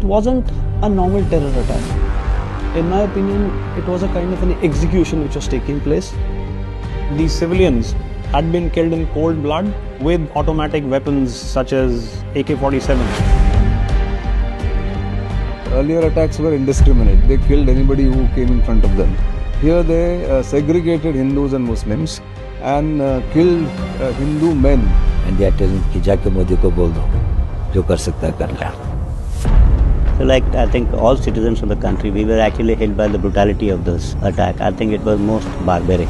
It wasn't a normal terror attack. In my opinion, it was a kind of an execution which was taking place. These civilians had been killed in cold blood with automatic weapons such as AK-47. Earlier attacks were indiscriminate. They killed anybody who came in front of them. Here they segregated Hindus and Muslims and killed Hindu men. And they are telling कि जाके मोदी को बोल दो जो कर सकता है कर ले. So I think all citizens of the country, we were actually hit by the brutality of this attack. I think it was most barbaric.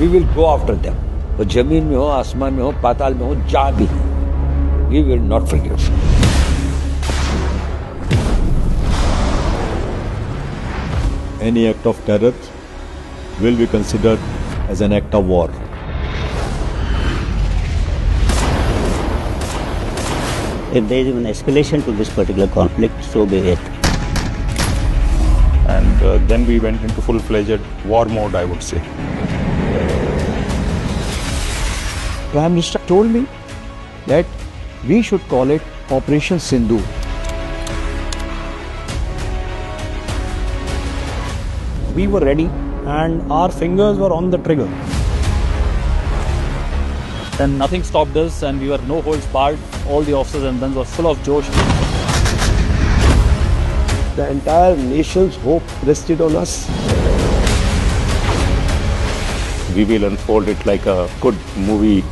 We will go after them. वो जमीन में हो, आसमान में हो, पाताल में हो, जहाँ भी. We will not forgive. Any act of terror will be considered as an act of war. If there is even escalation to this particular conflict, so be it. And then we went into full-fledged war mode, I would say. Prime Minister told me that we should call it Operation Sindoor. We were ready and our fingers were on the trigger. Then nothing stopped us and we were no holds barred. All the officers and men were full of josh. The entire nation's hope rested on us. We will unfold it like a good movie.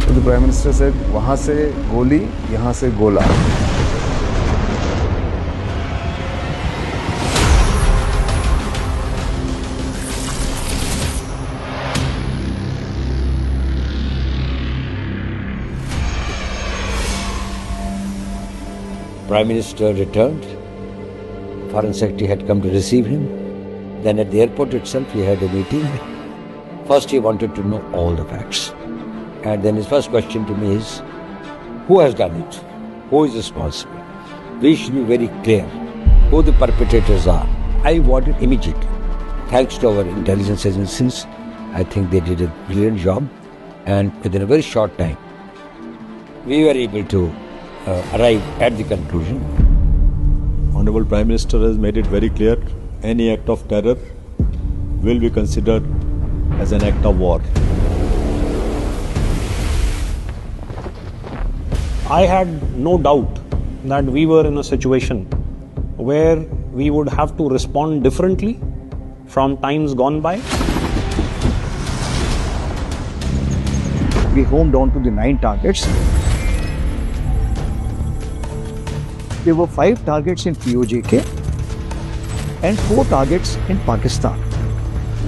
So the Prime Minister said, वहाँ से गोली, यहाँ से गोला. Prime Minister returned. Foreign Secretary had come to receive him. Then at the airport itself, he had a meeting. First, he wanted to know all the facts. And then his first question to me is, who has done it? Who is responsible? We should be very clear who the perpetrators are. I want it immediately. Thanks to our intelligence agencies, I think they did a brilliant job. And within a very short time, we were able to arrive at the conclusion. Honorable Prime Minister has made it very clear, any act of terror will be considered as an act of war. I had no doubt that we were in a situation where we would have to respond differently from times gone by. We homed on to the 9 targets. There were 5 targets in POJK and 4 targets in Pakistan.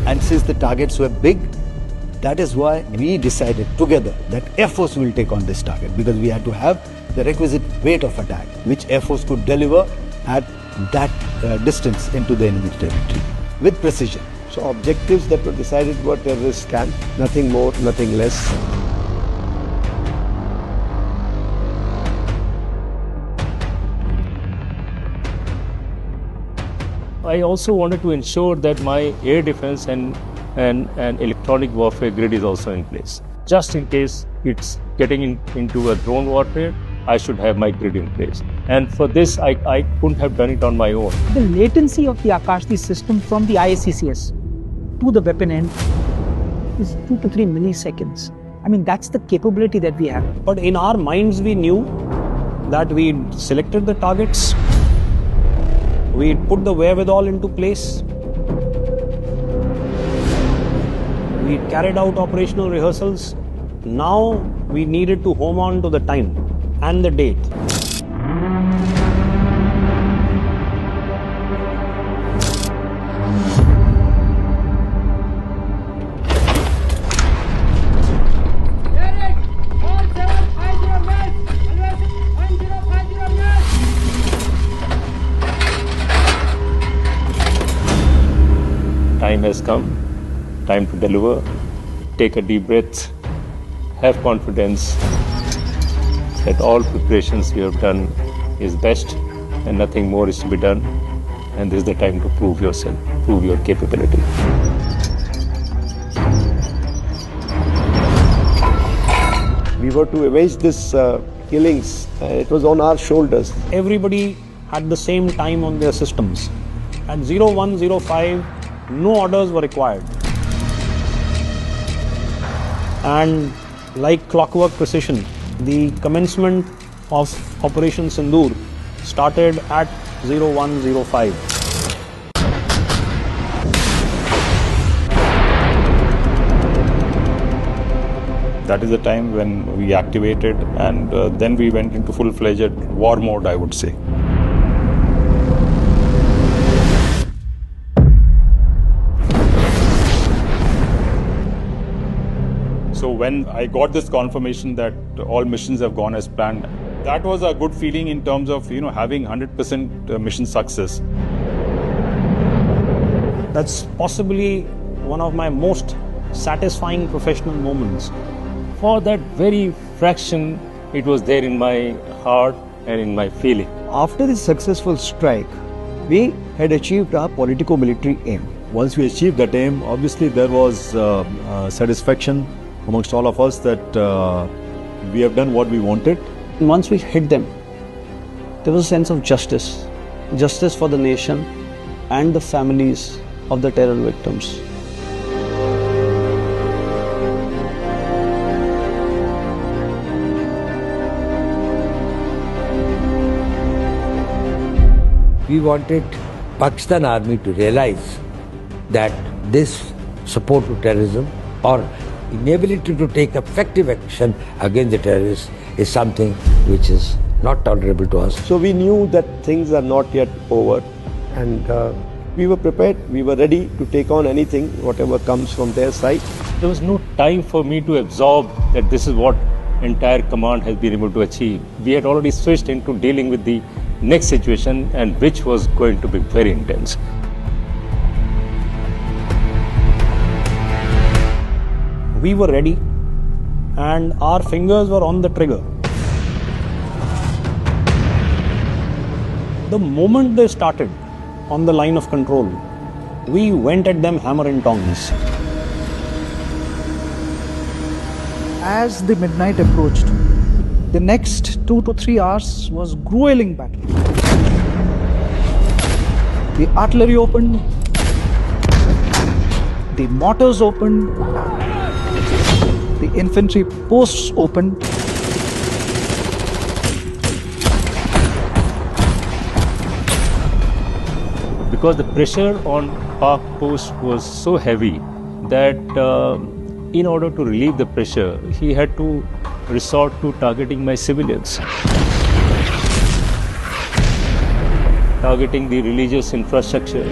And since the targets were big, that is why we decided together that Air Force will take on this target, because we had to have the requisite weight of attack, which Air Force could deliver at that distance into the enemy territory with precision. So objectives that were decided were terrorist camp, nothing more, nothing less. I also wanted to ensure that my air defense and electronic warfare grid is also in place. Just in case it's getting into a drone warfare, I should have my grid in place. And for this, I couldn't have done it on my own. The latency of the Akashti system from the IACCS to the weapon end is 2 to 3 milliseconds. I mean, that's the capability that we have. But in our minds, we knew that we'd selected the targets, we'd put the wherewithal into place, we carried out operational rehearsals. Now we needed to home on to the time and the date. Time has come, time to deliver. Take a deep breath, have confidence that all preparations you have done is best and nothing more is to be done. And this is the time to prove yourself, prove your capability. We were to avenge this killings, it was on our shoulders. Everybody had the same time on their systems. At 0105, no orders were required. And like clockwork precision, the commencement of Operation Sindoor started at 0105. That is the time when we activated, and then we went into full-fledged war mode, I would say. So when I got this confirmation that all missions have gone as planned, that was a good feeling in terms of, having 100% mission success. That's possibly one of my most satisfying professional moments. For that very fraction, it was there in my heart and in my feeling. After this successful strike, we had achieved our politico-military aim. Once we achieved that aim, obviously there was satisfaction amongst all of us that we have done what we wanted. And once we hit them, there was a sense of justice. Justice for the nation and the families of the terror victims. We wanted Pakistan Army to realize that this support to terrorism or inability to take effective action against the terrorists is something which is not tolerable to us. So we knew that things are not yet over, and we were prepared, we were ready to take on anything, whatever comes from their side. There was no time for me to absorb that this is what entire command has been able to achieve. We had already switched into dealing with the next situation, and which was going to be very intense. We were ready and our fingers were on the trigger. The moment they started on the line of control, we went at them hammer and tongs. As the midnight approached, the next 2 to 3 hours was grueling battle. The artillery opened, the mortars opened, the infantry posts opened. Because the pressure on Pak post was so heavy that in order to relieve the pressure, he had to resort to targeting my civilians, targeting the religious infrastructure.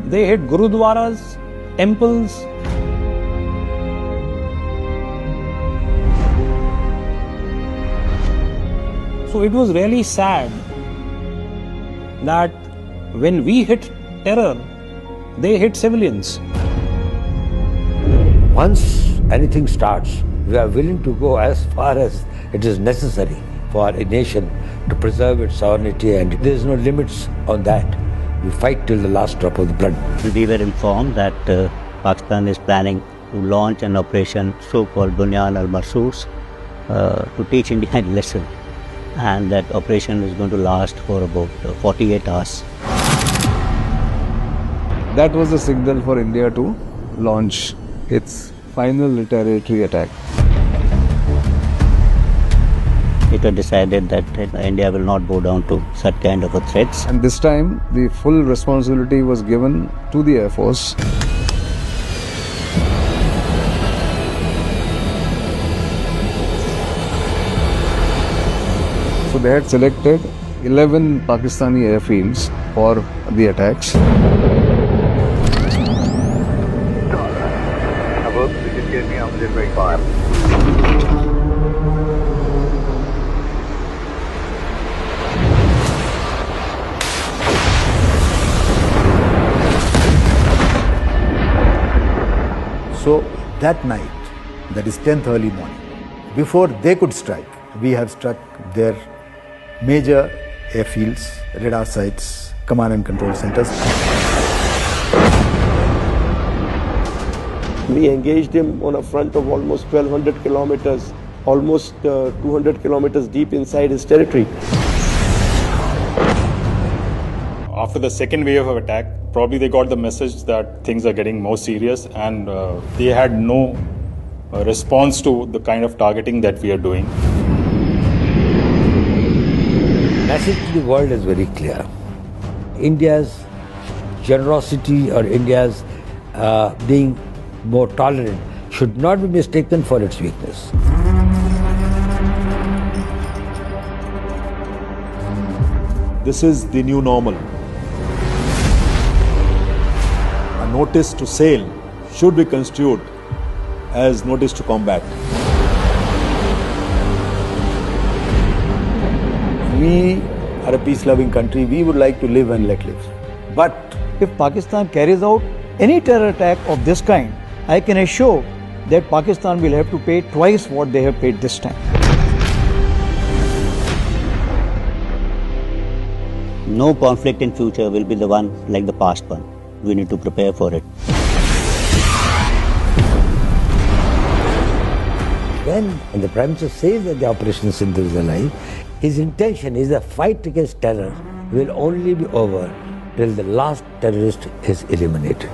They hit gurudwaras, temples. So it was really sad that when we hit terror, they hit civilians. Once anything starts, we are willing to go as far as it is necessary for a nation to preserve its sovereignty, and there is no limits on that. We fight till the last drop of the blood. We were informed that Pakistan is planning to launch an operation so-called Bunyan al-Marsus to teach India a lesson. And that operation is going to last for about 48 hours. That was the signal for India to launch its final retaliatory attack. It was decided that India will not bow down to such kind of a threats. And this time, the full responsibility was given to the Air Force. So they had selected 11 Pakistani airfields for the attacks. So that night, that is 10th early morning, before they could strike, we have struck their major airfields, radar sites, command and control centers. We engaged him on a front of almost 1200 kilometers, almost 200 kilometers deep inside his territory. After the second wave of attack, probably they got the message that things are getting more serious, and they had no response to the kind of targeting that we are doing. Message to the world is very clear. India's generosity or India's being more tolerant should not be mistaken for its weakness. This is the new normal. A notice to sail should be construed as notice to combat. We are a peace-loving country. We would like to live and let live. But if Pakistan carries out any terror attack of this kind, I can assure that Pakistan will have to pay twice what they have paid this time. No conflict in future will be the one like the past one. We need to prepare for it. When the Prime Minister says that the Operation Sindoor is alive, his intention is the fight against terror will only be over till the last terrorist is eliminated.